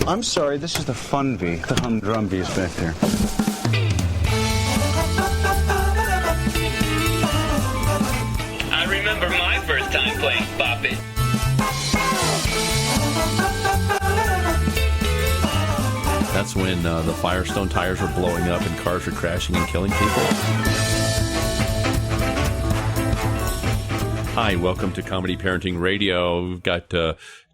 I'm sorry, this is the fun V. The humdrum V is back there. I remember my first time playing Bop It. That's when the Firestone tires were blowing up and cars were crashing and killing people. Hi, welcome to Comedy Parenting Radio. We've got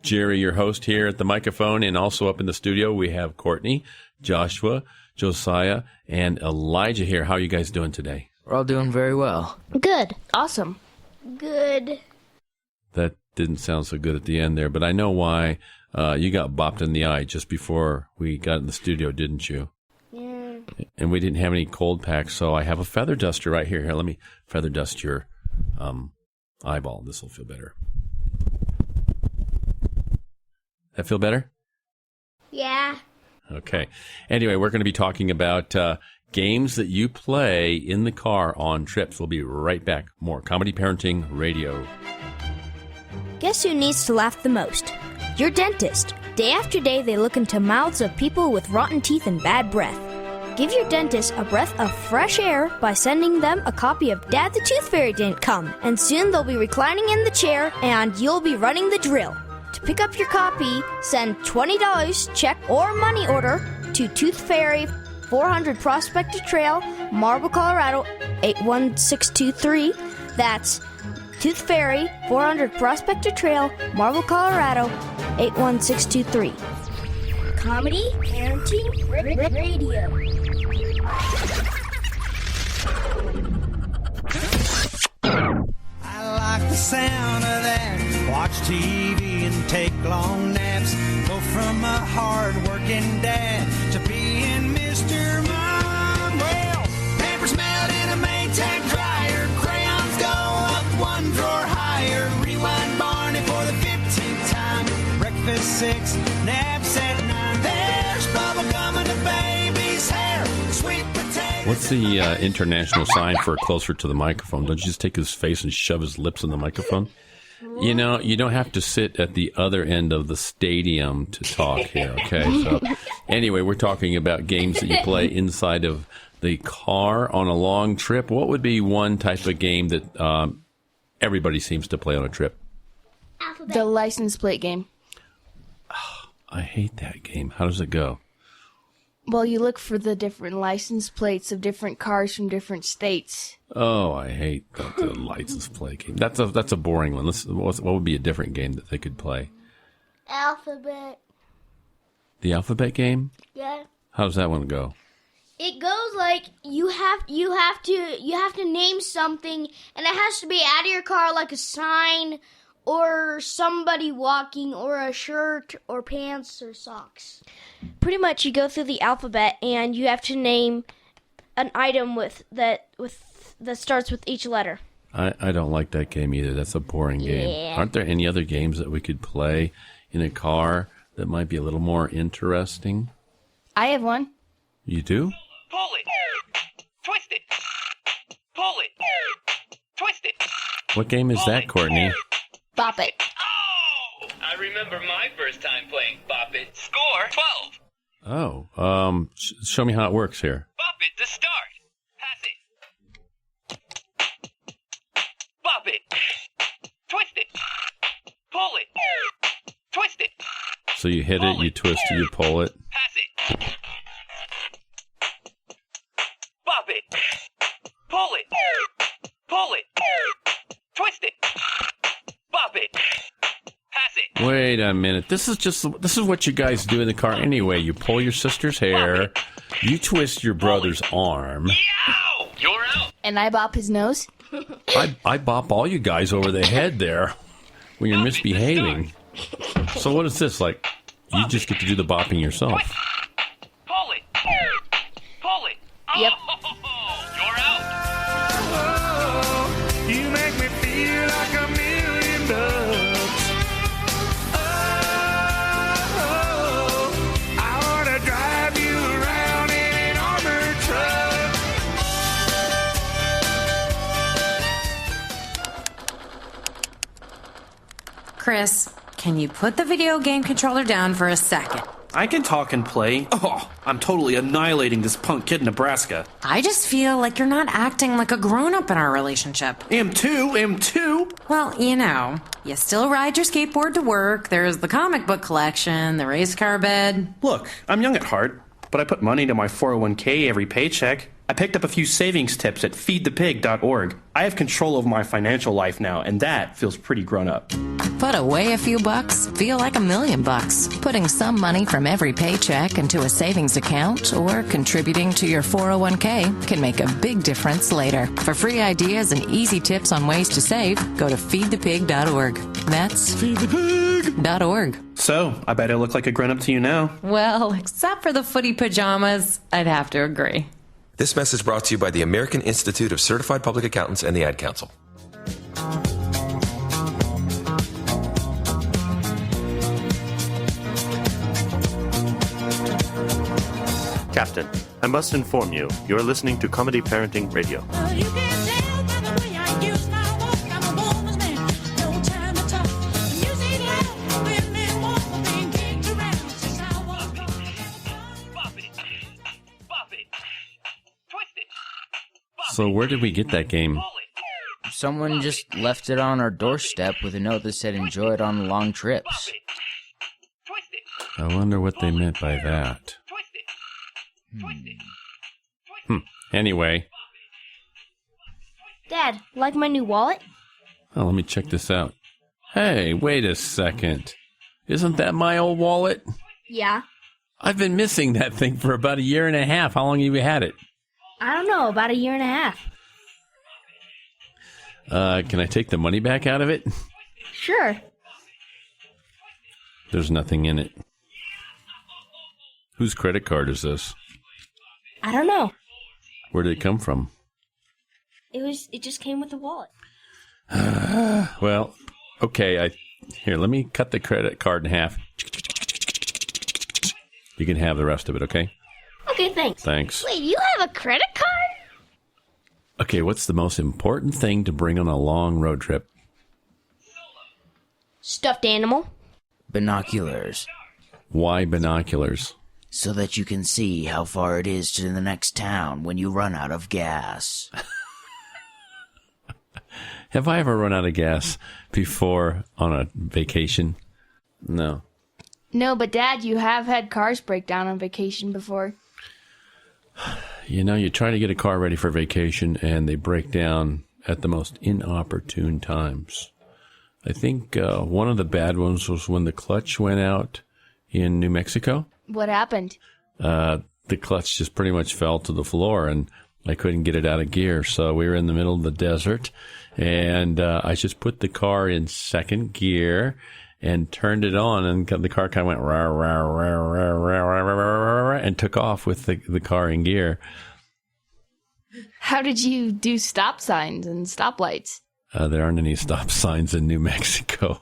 Jerry, your host, here at the microphone, and also up in the studio we have Courtney, Joshua, Josiah, and Elijah here. How are you guys doing today? We're all doing very well. Good. Awesome. Good. That didn't sound so good at the end there, but I know why. You got bopped in the eye just before we got in the studio, didn't you? Yeah. And we didn't have any cold packs, so I have a feather duster right here. Here, let me feather dust your eyeball. This will feel better. That feel better? Yeah. Okay. Anyway, we're going to be talking about games that you play in the car on trips. We'll be right back. More Comedy Parenting Radio. Guess who needs to laugh the most? Your dentist. Day after day, they look into mouths of people with rotten teeth and bad breath. Give your dentist a breath of fresh air by sending them a copy of Dad the Tooth Fairy Didn't Come. And soon they'll be reclining in the chair and you'll be running the drill. To pick up your copy, send $20 check or money order to Tooth Fairy, 400 Prospector Trail, Marble, Colorado, 81623. That's Tooth Fairy, 400 Prospector Trail, Marble, Colorado, 81623. Comedy Parenting Radio. I like the sound of that. Watch TV and take long naps. Go from a hard-working dad to being Mr. Mom. Well, paper's melt in a Maytag dryer. Crayons go up one drawer higher. Rewind Barney for the 15th time. Breakfast 6, naps at 9. There's bubble gum in the baby's hair. Sweet potato. What's the international sign for closer to the microphone? Don't you just take his face and shove his lips in the microphone? You know, you don't have to sit at the other end of the stadium to talk here, okay? So, anyway, we're talking about games that you play inside of the car on a long trip. What would be one type of game that everybody seems to play on a trip? Alphabet. The license plate game. I hate that game. How does it go? Well, you look for the different license plates of different cars from different states. Oh, I hate the license plate game. That's a boring one. What would be a different game that they could play? Alphabet. The alphabet game? Yeah. How does that one go? It goes like you have to name something, and it has to be out of your car, like a sign, or somebody walking, or a shirt, or pants, or socks. Pretty much, you go through the alphabet, and you have to name an item that starts with each letter. I don't like that game either. That's a boring game. Yeah. Aren't there any other games that we could play in a car that might be a little more interesting? I have one. You do? Pull it. Twist it. Pull it. Twist it. What game is that, Courtney? Bop It. Oh! I remember my first time playing Bop It. Score 12. Oh, show me how it works here. Bop it to start. Pass it. Bop it. Twist it. Pull it. Twist it. So you hit it, you twist it, you pull it. Pass it. Bop it. Pull it. Pull it. Twist it. Bop it. Pass it. Wait a minute. This is what you guys do in the car anyway. You pull your sister's hair, you twist your brother's arm. Yow! You're out. And I bop his nose. I bop all you guys over the head there when you're misbehaving. So what is this, like, you just get to do the bopping yourself? Pull it. Pull it. Yep. Oh, you're out. Oh, you make me feel like $1 million. Oh, I want to drive you around in an armored truck. Chris, can you put the video game controller down for a second? I can talk and play. Oh, I'm totally annihilating this punk kid in Nebraska. I just feel like you're not acting like a grown-up in our relationship. Am too. Well, you still ride your skateboard to work, there's the comic book collection, the race car bed. Look, I'm young at heart, but I put money into my 401k every paycheck. I picked up a few savings tips at feedthepig.org. I have control of my financial life now, and that feels pretty grown up. Put away a few bucks, feel like $1 million bucks. Putting some money from every paycheck into a savings account or contributing to your 401k can make a big difference later. For free ideas and easy tips on ways to save, go to feedthepig.org. That's feedthepig.org. So, I bet I look like a grown-up to you now. Well, except for the footy pajamas, I'd have to agree. This message brought to you by the American Institute of Certified Public Accountants and the Ad Council. Captain, I must inform you, you're listening to Comedy Parenting Radio. So where did we get that game? Someone just left it on our doorstep with a note that said enjoy it on long trips. I wonder what they meant by that. Anyway. Dad, like my new wallet? Oh, let me check this out. Hey, wait a second. Isn't that my old wallet? Yeah. I've been missing that thing for about 1.5 years. How long have you had it? I don't know, about 1.5 years. Can I take the money back out of it? Sure. There's nothing in it. Whose credit card is this? I don't know. Where did it come from? It just came with the wallet. Well, okay. Here, let me cut the credit card in half. You can have the rest of it, okay? Okay, thanks. Thanks. Wait, you have a credit card? Okay, what's the most important thing to bring on a long road trip? Stuffed animal. Binoculars. Why binoculars? So that you can see how far it is to the next town when you run out of gas. Have I ever run out of gas before on a vacation? No. No, but Dad, you have had cars break down on vacation before. You know, you try to get a car ready for vacation, and they break down at the most inopportune times. I think one of the bad ones was when the clutch went out in New Mexico. What happened? The clutch just pretty much fell to the floor, and I couldn't get it out of gear. So we were in the middle of the desert, and I just put the car in second gear and turned it on, and the car kind of went rah, rah, rah, rah, rah, rah, rah, rah, rah, and took off with the car in gear. How did you do stop signs and stoplights? There aren't any stop signs in New Mexico.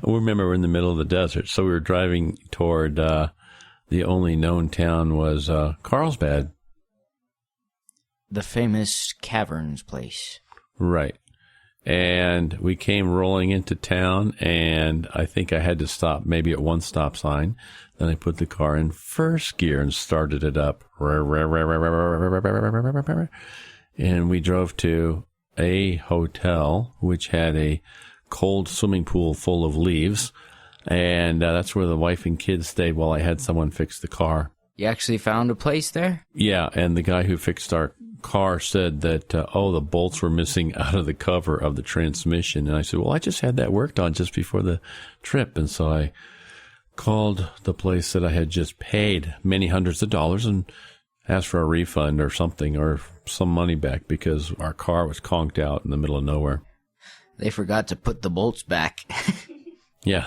We remember we're in the middle of the desert, so we were driving toward the only known town was Carlsbad. The famous caverns place. Right. And we came rolling into town, and I think I had to stop maybe at one stop sign. Then I put the car in first gear and started it up. And we drove to a hotel, which had a cold swimming pool full of leaves. And that's where the wife and kids stayed while I had someone fix the car. You actually found a place there? Yeah, and the guy who fixed our car said that, the bolts were missing out of the cover of the transmission. And I said, well, I just had that worked on just before the trip. And so I called the place that I had just paid many hundreds of dollars and asked for a refund or something, or some money back, because our car was conked out in the middle of nowhere. They forgot to put the bolts back. Yeah.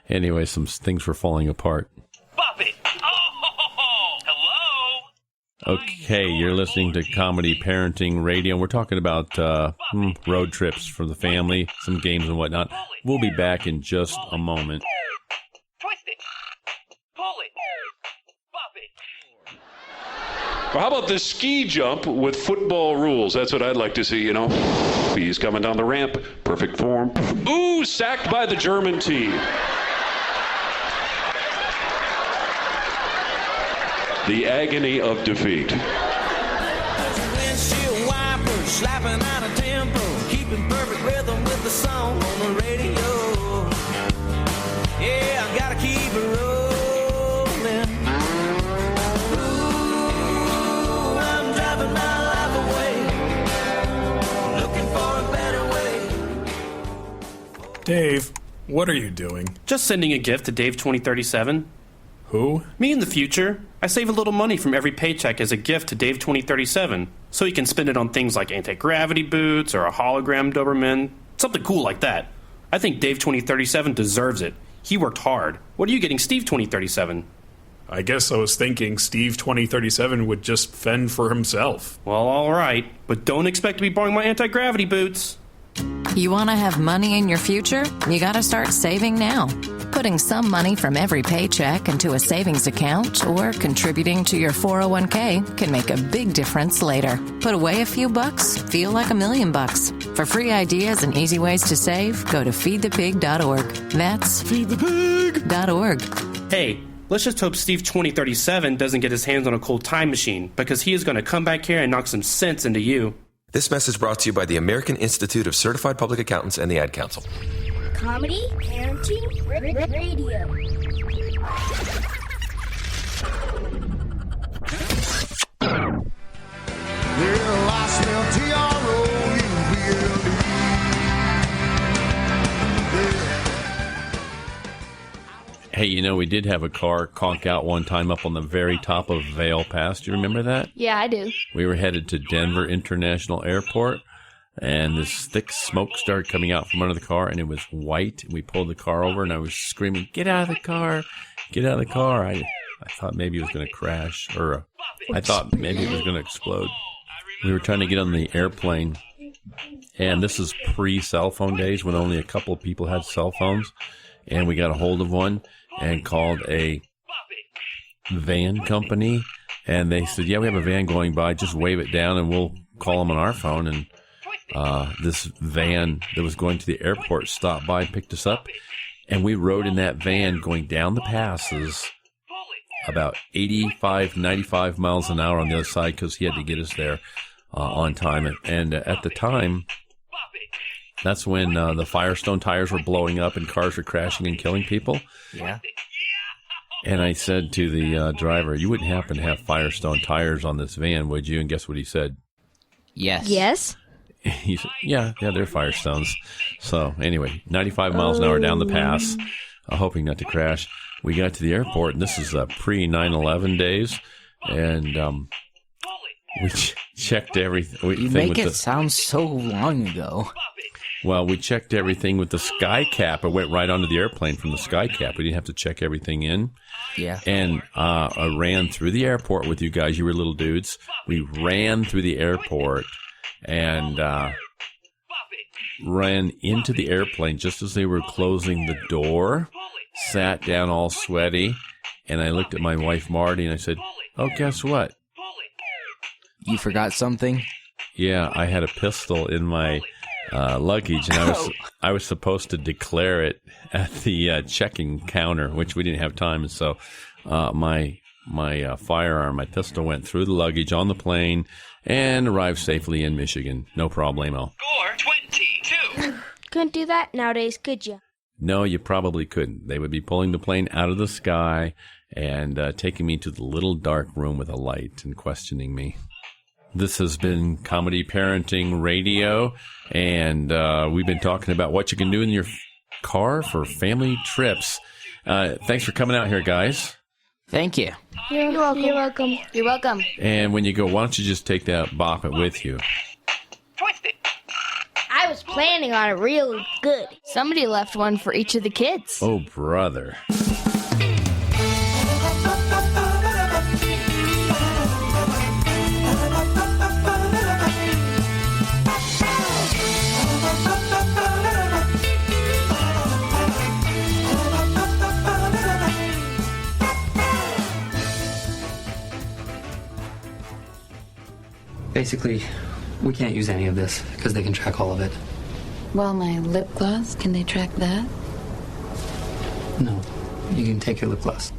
Anyway, some things were falling apart. Bop it! Oh, hello? Okay, you're listening to Comedy Parenting Radio, and we're talking about road trips for the family, some games and whatnot. We'll be back in just a moment. Twist it! Pull it! Bop it! Well, how about this ski jump with football rules? That's what I'd like to see, you know. He's coming down the ramp, perfect form. Ooh, sacked by the German team. The agony of defeat. Windshield wipers slapping out of tempo, keeping perfect rhythm with the song on the radio. Yeah, I gotta keep it rolling. Ooh, I'm driving my life away, looking for a better way. Dave, what are you doing? Just sending a gift to Dave 2037. Who? Me in the future. I save a little money from every paycheck as a gift to Dave 2037, so he can spend it on things like anti-gravity boots or a hologram Doberman, something cool like that. I think Dave 2037 deserves it. He worked hard. What are you getting Steve 2037? I guess I was thinking Steve 2037 would just fend for himself. Well, all right, but don't expect to be borrowing my anti-gravity boots. You want to have money in your future? You got to start saving now. Putting some money from every paycheck into a savings account or contributing to your 401k can make a big difference later. Put away a few bucks, feel like $1 million. For free ideas and easy ways to save, go to feedthepig.org. That's feedthepig.org. Hey, let's just hope Steve 2037 doesn't get his hands on a cold time machine, because he is going to come back here and knock some sense into you. This message brought to you by the American Institute of Certified Public Accountants and the Ad Council. Comedy, parenting, radio. Well, I smell T-R-O-U-B-L-E. Hey, you know, we did have a car conk out one time up on the very top of Vail Pass. Do you remember that? Yeah, I do. We were headed to Denver International Airport, and this thick smoke started coming out from under the car, and it was white. We pulled the car over, and I was screaming, "Get out of the car! Get out of the car!" I thought maybe it was going to crash, or I thought maybe it was going to explode. We were trying to get on the airplane, and this is pre-cell phone days when only a couple of people had cell phones, and we got a hold of one and called a van company, and they said, "Yeah, we have a van going by. Just wave it down, and we'll call them on our phone." And this van that was going to the airport stopped by and picked us up, and we rode in that van going down the passes about 85, 95 miles an hour on the other side because he had to get us there on time. And at the time, that's when the Firestone tires were blowing up and cars were crashing and killing people. Yeah. And I said to the driver, "You wouldn't happen to have Firestone tires on this van, would you?" And guess what he said? Yes. Yes? He said, yeah, they're Firestones. So anyway, 95 miles an hour down the pass, hoping not to crash. We got to the airport, and this is pre-9/11 days, and we checked everything. You make it sound so long ago. Well, we checked everything with the sky cap. It went right onto the airplane from the sky cap. We didn't have to check everything in. Yeah. And I ran through the airport with you guys. You were little dudes. We ran through the airport and ran into the airplane just as they were closing the door, sat down all sweaty, and I looked at my wife, Marty, and I said, "Oh, guess what? You forgot something?" Yeah, I had a pistol in my luggage, and I was supposed to declare it at the checking counter, which we didn't have time, and so my firearm, my pistol, went through the luggage on the plane and arrived safely in Michigan. No problemo. Score 22. Couldn't do that nowadays, could you? No, you probably couldn't. They would be pulling the plane out of the sky and taking me to the little dark room with a light and questioning me. This has been Comedy Parenting Radio, and we've been talking about what you can do in your car for family trips. Thanks for coming out here, guys. Thank you. You're welcome. You're welcome. You're welcome. And when you go, why don't you just take that Bop It with you? I was planning on it real good. Somebody left one for each of the kids. Oh, brother. Basically, we can't use any of this because they can track all of it. Well, my lip gloss, can they track that? No, you can take your lip gloss.